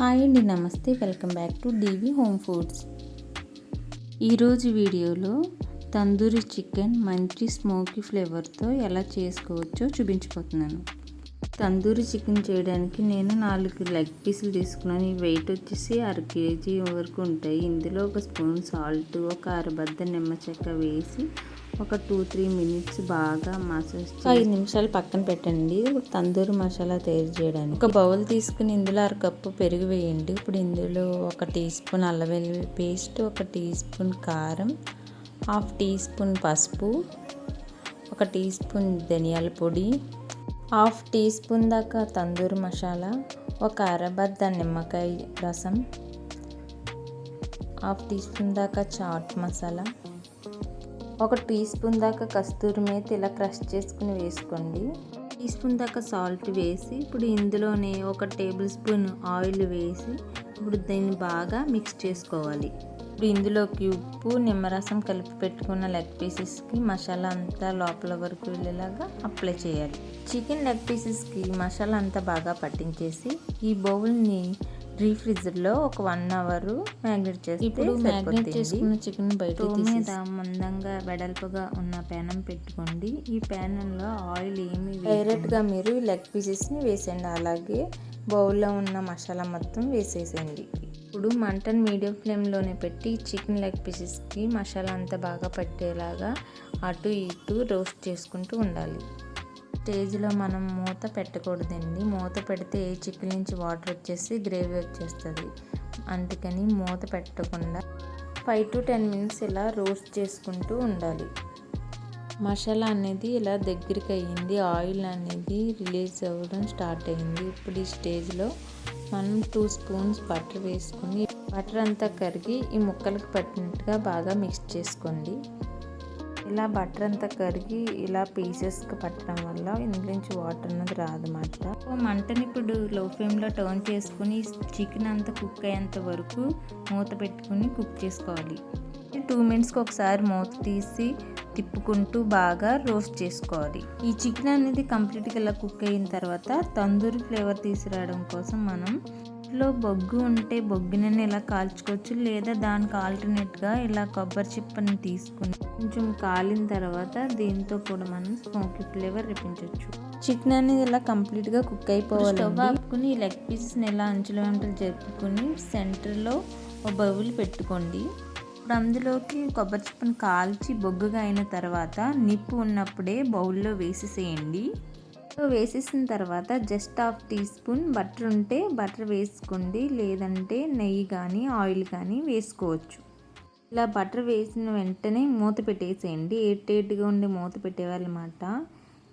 Hi అండి, నమస్తే. Welcome back to DV home foods. ఈరోజు వీడియోలో తందూరి చికెన్ మంచి స్మోకీ ఫ్లేవర్తో ఎలా చేసుకోవచ్చో చూపించబోతున్నాను. తందూరి చికెన్ చేయడానికి నేను 4 లెగ్ పీసులు తీసుకున్నాను. ఈ వెయిట్ వచ్చేసి 1/2 kg వరకు ఉంటాయి. ఇందులో 1 స్పూన్ సాల్ట్, ఒక అరబద్ద నిమ్మ చెక్క వేసి ఒక 2-3 మినిట్స్ బాగా మసాజ్ 5 నిమిషాలు పక్కన పెట్టండి. తందూరి మసాలా తయారు చేయడానికి ఒక బౌల్ తీసుకుని ఇందులో 1/2 కప్పు పెరుగు వేయండి. ఇప్పుడు ఇందులో 1 టీ స్పూన్ అల్లం వెల్లుల్లి పేస్ట్, 1 టీ స్పూన్ కారం, 1/2 టీ స్పూన్ పసుపు, 1 టీ స్పూన్ ధనియాల పొడి, 1/2 టీ స్పూన్ దాకా తందూరి మసాలా, ఒక అరబద్ద నిమ్మకాయ రసం, 1/2 టీ స్పూన్ దాకా చాట్ మసాలా, 1 టీ స్పూన్ దాకా కస్తూరి మేతి ఇలా క్రష్ చేసుకుని వేసుకోండి. టీ స్పూన్ దాకా సాల్ట్ వేసి ఇప్పుడు ఇందులోనే 1 టేబుల్ స్పూన్ ఆయిల్ వేసి ఇప్పుడు దీన్ని బాగా మిక్స్ చేసుకోవాలి. ఇప్పుడు ఇందులోకి ఉప్పు, నిమ్మరసం కలిపి పెట్టుకున్న లెగ్ పీసెస్కి మసాలా అంతా లోపల వరకు వెళ్ళేలాగా అప్లై చేయాలి. చికెన్ లెగ్ పీసెస్కి మసాలా అంతా బాగా పట్టించేసి ఈ బౌల్ని ఫ్రిడ్జ్లో ఒక 1 అవర్ మ్యాగ్నేట్ చేస్తే ఇప్పుడు మ్యాగ్నేట్ చేసుకున్న చికెన్ బయట మీద మందంగా వెడల్పుగా ఉన్న పెనం పెట్టుకోండి. ఈ పెనంలో ఆయిల్ ఏమి డైరెక్ట్గా మీరు లెగ్ పీసెస్ని వేసేయండి. అలాగే బౌల్లో ఉన్న మసాలా మొత్తం వేసేసేయండి. ఇప్పుడు మంటను మీడియం ఫ్లేమ్లోనే పెట్టి చికెన్ లెగ్ పీసెస్కి మసాలా అంతా బాగా పట్టేలాగా అటు ఇటు రోస్ట్ చేసుకుంటూ ఉండాలి. స్టేజ్లో మనం మూత పెట్టకూడదండి. మూత పెడితే చికెన్ నుంచి వాటర్ వచ్చేసి గ్రేవీ వచ్చేస్తుంది. అందుకని మూత పెట్టకుండా 5 to 10 మినిట్స్ ఇలా రోస్ట్ చేసుకుంటూ ఉండాలి. మసాలా అనేది ఇలా దగ్గరికి అయ్యింది, ఆయిల్ అనేది రిలీజ్ అవ్వడం స్టార్ట్ అయింది. ఇప్పుడు ఈ స్టేజ్లో మనం 2 స్పూన్స్ బటర్ వేసుకుని బటర్ అంతా కరిగి ఈ ముక్కలకు పట్టినట్టుగా బాగా మిక్స్ చేసుకోండి. ఇలా బటర్ అంతా కరిగి ఇలా పీసెస్కి పట్టడం వల్ల ఇందులో నుంచి వాటర్ అనేది రాదన్నమాట. మంటని ఇప్పుడు లో ఫ్లేమ్లో టర్న్ చేసుకుని చికెన్ అంతా కుక్ అయ్యేంత వరకు మూత పెట్టుకుని కుక్ చేసుకోవాలి. 2 మినిట్స్కి ఒకసారి మూత తీసి తిప్పుకుంటూ బాగా రోస్ట్ చేసుకోవాలి. ఈ చికెన్ అనేది కంప్లీట్గా ఇలా కుక్ అయిన తర్వాత తందూరి ఫ్లేవర్ తీసుకురావడం కోసం మనం ఇంట్లో బొగ్గు ఉంటే బొగ్గునని ఇలా కాల్చుకోవచ్చు, లేదా దానికి ఆల్టర్నేట్గా ఇలా కొబ్బరి చిప్పని తీసుకుని కొంచెం కాలిన తర్వాత దీంతో కూడా మనం స్మోకీ ఫ్లేవర్ రప్పించవచ్చు. చికెన్ అనేది ఇలా కంప్లీట్గా కుక్ అయిపోవాలి. స్టవ్ ఆపుకుని ఈ లెగ్ పీసెస్ని ఇలా అంచుల వెంటలు జరుపుకుని సెంటర్లో ఒక బౌల్ పెట్టుకోండి. ఇప్పుడు అందులోకి కొబ్బరి చిప్పని కాల్చి బొగ్గుగా అయిన తర్వాత నిప్పు ఉన్నప్పుడే బౌల్లో వేసేసేయండి. వేసేసిన తర్వాత జస్ట్ 1/2 టీ స్పూన్ బటర్ ఉంటే బటర్ వేసుకోండి, లేదంటే నెయ్యి కానీ ఆయిల్ కానీ వేసుకోవచ్చు. ఇలా బటర్ వేసిన వెంటనే మూత పెట్టేసేయండి. ఎయిర్టైట్గా ఉండి మూత పెట్టేవాళ్ళమాట.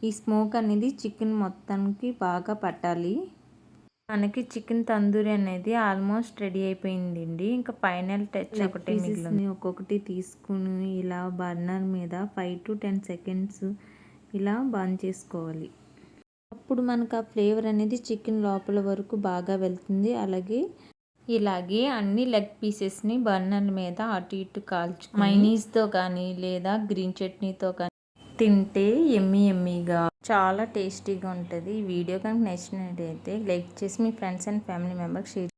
ఈ స్మోక్ అనేది చికెన్ మొత్తానికి బాగా పట్టాలి. మనకి చికెన్ తందూరి అనేది ఆల్మోస్ట్ రెడీ అయిపోయిందండి. ఇంకా ఫైనల్ టచ్ ఒకటి మిగిలింది. ఒక్కొక్కటి తీసుకుని ఇలా బర్నర్ మీద 5 to 10 సెకండ్స్ ఇలా బర్న్ చేసుకోవాలి. అప్పుడు మనకు ఆ ఫ్లేవర్ అనేది చికెన్ లోపల వరకు బాగా వెళ్తుంది. ఇలాగే అన్ని లెగ్ పీసెస్ని బర్నర్ మీద అటు ఇటు కాల్చు మైనీస్తో కానీ లేదా గ్రీన్ చట్నీతో కానీ తింటే ఎమ్మీగా చాలా టేస్టీగా ఉంటుంది. ఈ వీడియో కనుక నచ్చినట్టయితే లైక్ చేసి మీ ఫ్రెండ్స్ అండ్ ఫ్యామిలీ మెంబర్కి షేర్